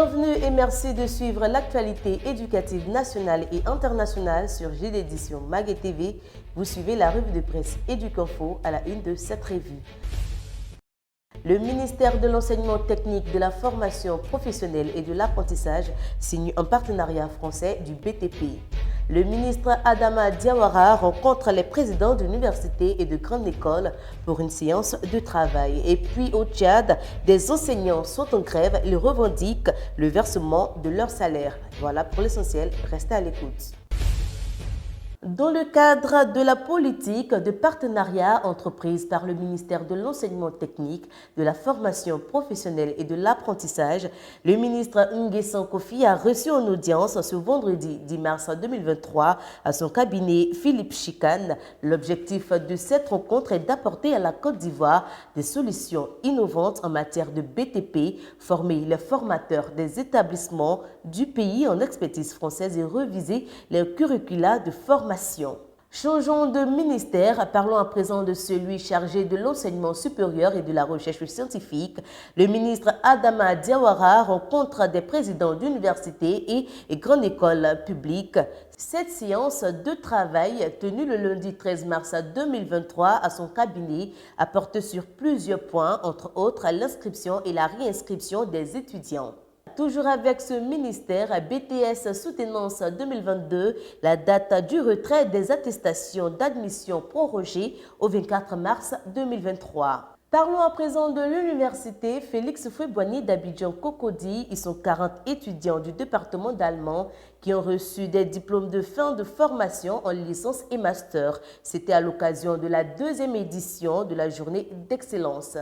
Bienvenue et merci de suivre l'actualité éducative nationale et internationale sur GD Éditions Mag et TV. Vous suivez la revue de presse Éduc-Info à la une de cette revue. Le ministère de l'Enseignement technique, de la formation professionnelle et de l'apprentissage signe un partenariat français du BTP. Le ministre Adama Diawara rencontre les présidents d'universités et de grandes écoles pour une séance de travail. Et puis au Tchad, des enseignants sont en grève, ils revendiquent le versement de leur salaire. Voilà pour l'essentiel, restez à l'écoute. Dans le cadre de la politique de partenariat entreprise par le ministère de l'Enseignement technique, de la formation professionnelle et de l'apprentissage, le ministre Nguessan Kofi a reçu en audience ce vendredi 10 mars 2023 à son cabinet Philippe Chikane. L'objectif de cette rencontre est d'apporter à la Côte d'Ivoire des solutions innovantes en matière de BTP, former les formateurs des établissements du pays en expertise française et reviser les curricula de formation. Changeons de ministère, parlons à présent de celui chargé de l'enseignement supérieur et de la recherche scientifique. Le ministre Adama Diawara rencontre des présidents d'universités et grandes écoles publiques. Cette séance de travail, tenue le lundi 13 mars 2023 à son cabinet, a porté sur plusieurs points, entre autres l'inscription et la réinscription des étudiants. Toujours avec ce ministère, BTS Soutenance 2022, la date du retrait des attestations d'admission prorogée au 24 mars 2023. Parlons à présent de l'université Félix Houphouët-Boigny d'Abidjan-Cocody. Ils sont 40 étudiants du département d'allemand qui ont reçu des diplômes de fin de formation en licence et master. C'était à l'occasion de la deuxième édition de la journée d'excellence.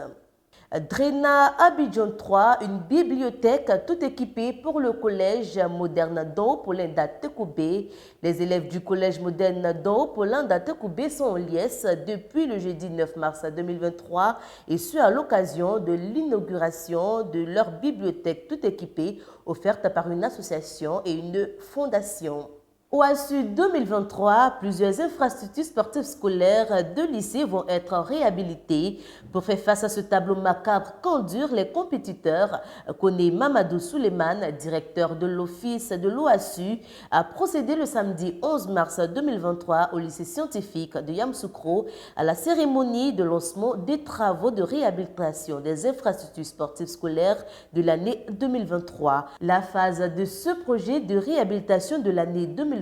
Drena Abidjan 3, une bibliothèque tout équipée pour le collège moderne d'Opolinda Tekoubé. Les élèves du collège moderne d'Opolinda Tekoubé sont en liesse depuis le jeudi 9 mars 2023 et ce à l'occasion de l'inauguration de leur bibliothèque tout équipée offerte par une association et une fondation. OASU 2023, plusieurs infrastructures sportives scolaires de lycées vont être réhabilitées. Pour faire face à ce tableau macabre qu'endurent les compétiteurs, Koné Mamadou Souleymane, directeur de l'office de l'OASU, a procédé le samedi 11 mars 2023 au lycée scientifique de Yamoussoukro à la cérémonie de lancement des travaux de réhabilitation des infrastructures sportives scolaires de l'année 2023. La phase de ce projet de réhabilitation de l'année 2023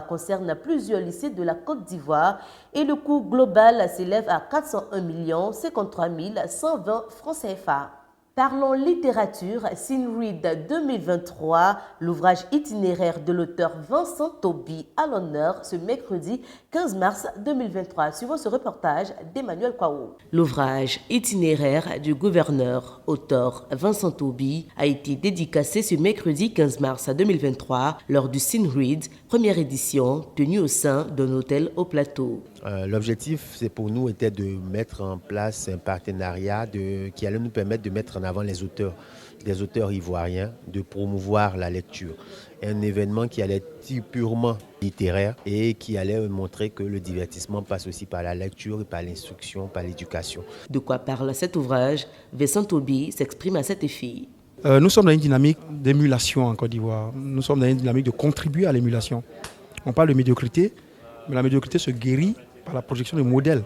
concerne plusieurs lycées de la Côte d'Ivoire et le coût global s'élève à 401 53 120 francs CFA. Parlons littérature, Sinread 2023, l'ouvrage itinéraire de l'auteur Vincent Tauby à l'honneur ce mercredi 15 mars 2023. Suivant ce reportage d'Emmanuel Kwao. L'ouvrage itinéraire du gouverneur, auteur Vincent Tauby, a été dédicacé ce mercredi 15 mars 2023 lors du Sinread, première édition, tenue au sein d'un hôtel au plateau. L'objectif, c'est pour nous, était de mettre en place un partenariat qui allait nous permettre de mettre en avant les auteurs, des auteurs ivoiriens, de promouvoir la lecture. Un événement qui allait être purement littéraire et qui allait montrer que le divertissement passe aussi par la lecture, par l'instruction, par l'éducation. De quoi parle cet ouvrage? Vincent Tauby s'exprime à cet effet. Nous sommes dans une dynamique d'émulation en Côte d'Ivoire. Nous sommes dans une dynamique de contribuer à l'émulation. On parle de médiocrité, mais la médiocrité se guérit par la projection de modèles.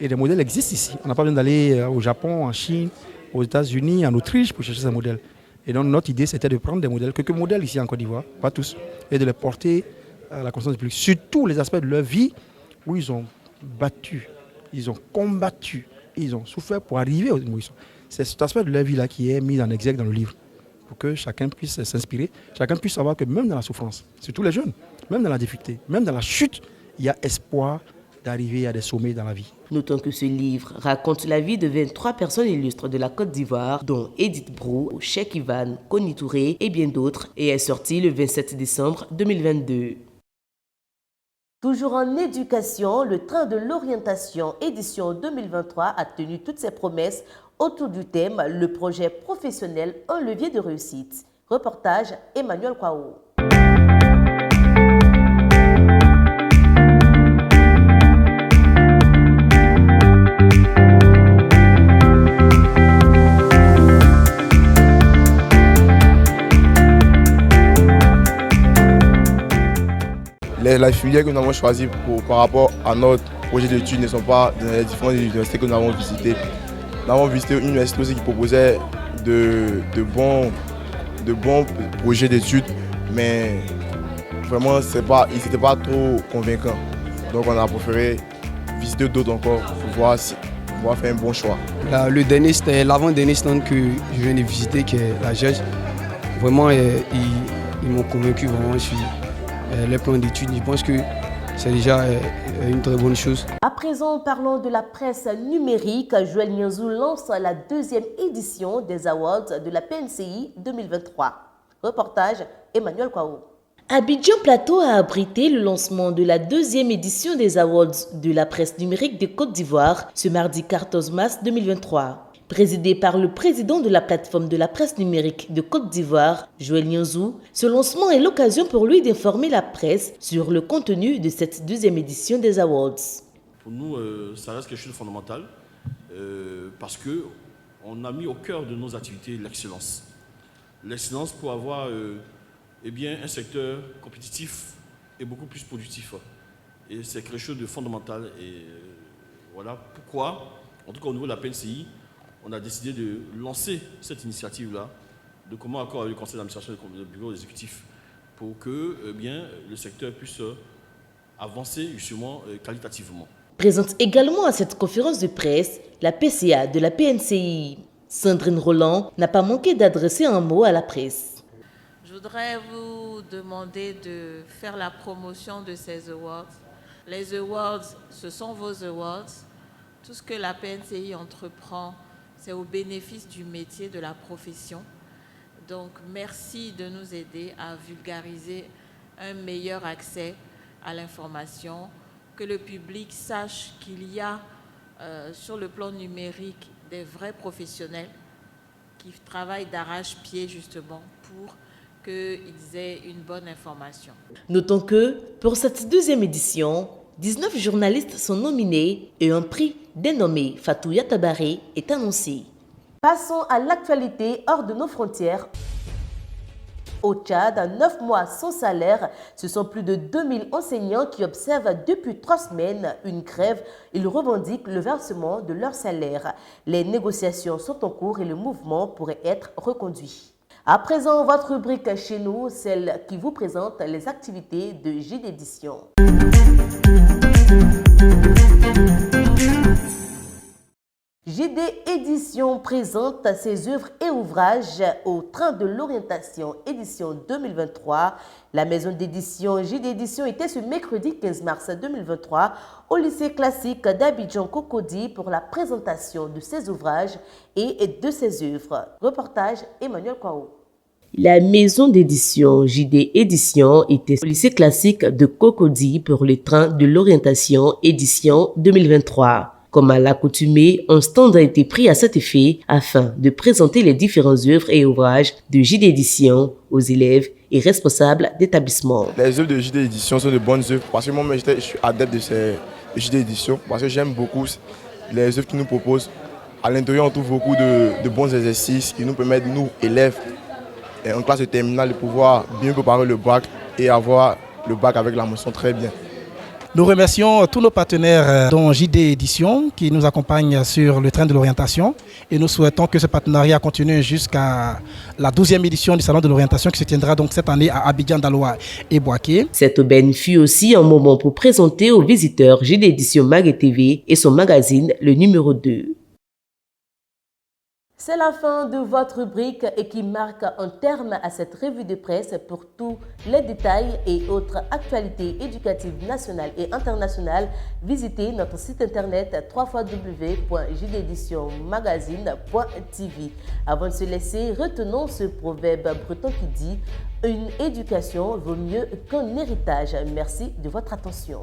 Et des modèles existent ici. On n'a pas besoin d'aller au Japon, en Chine, aux États-Unis, en Autriche pour chercher ces modèles. Et donc notre idée, c'était de prendre des modèles, quelques modèles ici en Côte d'Ivoire, pas tous, et de les porter à la conscience du public, sur tous les aspects de leur vie où ils ont battu, ils ont combattu, ils ont souffert pour arriver où ils sont. C'est cet aspect de leur vie-là qui est mis en exergue dans le livre, pour que chacun puisse s'inspirer, chacun puisse savoir que même dans la souffrance, surtout les jeunes, même dans la difficulté, même dans la chute, il y a espoir d'arriver à des sommets dans la vie. Notons que ce livre raconte la vie de 23 personnes illustres de la Côte d'Ivoire, dont Edith Brou, Cheikh Ivan, Koni Touré et bien d'autres, et est sorti le 27 décembre 2022. Toujours en éducation, le train de l'orientation édition 2023 a tenu toutes ses promesses autour du thème « Le projet professionnel, un levier de réussite ». Reportage Emmanuel Kwao. les filières que nous avons choisies par rapport à notre projet d'études ne sont pas dans les différentes universités que nous avons visitées. Nous avons visité une université aussi qui proposait de bons projets d'études, mais vraiment, ils n'étaient pas trop convaincants. Donc on a préféré visiter d'autres encore pour voir si on va faire un bon choix. Le dernier, c'était l'avant-dernier stand que je viens de visiter, qui est la GEJ. Vraiment, ils m'ont convaincu vraiment sur les plans d'études. Je pense que c'est déjà une très bonne chose. À présent, parlons de la presse numérique. Joël Nianzou lance la deuxième édition des Awards de la PNCI 2023. Reportage Emmanuel Kwao. Abidjan Plateau a abrité le lancement de la deuxième édition des Awards de la presse numérique de Côte d'Ivoire ce mardi 14 mars 2023. Présidé par le président de la plateforme de la presse numérique de Côte d'Ivoire, Joël Nianzou, ce lancement est l'occasion pour lui d'informer la presse sur le contenu de cette deuxième édition des Awards. Pour nous, ça reste quelque chose de fondamental parce qu'on a mis au cœur de nos activités l'excellence. L'excellence pour avoir un secteur compétitif et beaucoup plus productif. Et c'est quelque chose de fondamental. Et voilà pourquoi, en tout cas au niveau de la PNCI, on a décidé de lancer cette initiative-là, de commun accord avec le conseil d'administration et le bureau exécutif, pour que le secteur puisse avancer justement qualitativement. Présente également à cette conférence de presse la PCA de la PNCI. Sandrine Roland n'a pas manqué d'adresser un mot à la presse. Je voudrais vous demander de faire la promotion de ces awards. Les awards, ce sont vos awards. Tout ce que la PNCI entreprend, c'est au bénéfice du métier, de la profession. Donc, merci de nous aider à vulgariser un meilleur accès à l'information, que le public sache qu'il y a sur le plan numérique des vrais professionnels qui travaillent d'arrache-pied justement pour qu'ils aient une bonne information. Notons que pour cette deuxième édition, 19 journalistes sont nominés et un prix dénommé Fatou Yatabaré est annoncé. Passons à l'actualité hors de nos frontières. Au Tchad, 9 mois sans salaire, ce sont plus de 2000 enseignants qui observent depuis 3 semaines une grève. Ils revendiquent le versement de leur salaire. Les négociations sont en cours et le mouvement pourrait être reconduit. À présent, votre rubrique chez nous, celle qui vous présente les activités de JD Édition. JD Édition présente ses œuvres et ouvrages au Train de l'Orientation édition 2023. La maison d'édition JD Édition était ce mercredi 15 mars 2023 au lycée classique d'Abidjan Cocody pour la présentation de ses ouvrages et de ses œuvres. Reportage Emmanuel Kwao. La maison d'édition JD Édition était au lycée classique de Cocody pour le Train de l'Orientation édition 2023. Comme à l'accoutumée, un stand a été pris à cet effet afin de présenter les différentes œuvres et ouvrages de JD Édition aux élèves et responsables d'établissement. Les œuvres de JD Édition sont de bonnes œuvres parce que moi je suis adepte de ces JD Édition parce que j'aime beaucoup les œuvres qu'ils nous proposent. À l'intérieur, on trouve beaucoup de bons exercices qui nous permettent, nous, élèves, en classe de terminale, de pouvoir bien préparer le bac et avoir le bac avec la mention très bien. Nous remercions tous nos partenaires dont JD Édition qui nous accompagnent sur le train de l'orientation et nous souhaitons que ce partenariat continue jusqu'à la 12e édition du Salon de l'orientation qui se tiendra donc cette année à Abidjan, Daloa et Boaké. Cette aubaine fut aussi un moment pour présenter aux visiteurs JD Édition Mag TV et son magazine, le numéro 2. C'est la fin de votre rubrique et qui marque un terme à cette revue de presse. Pour tous les détails et autres actualités éducatives nationales et internationales, visitez notre site internet www.jdeditionmagazine.tv. Avant de se laisser, retenons ce proverbe breton qui dit « Une éducation vaut mieux qu'un héritage ». Merci de votre attention.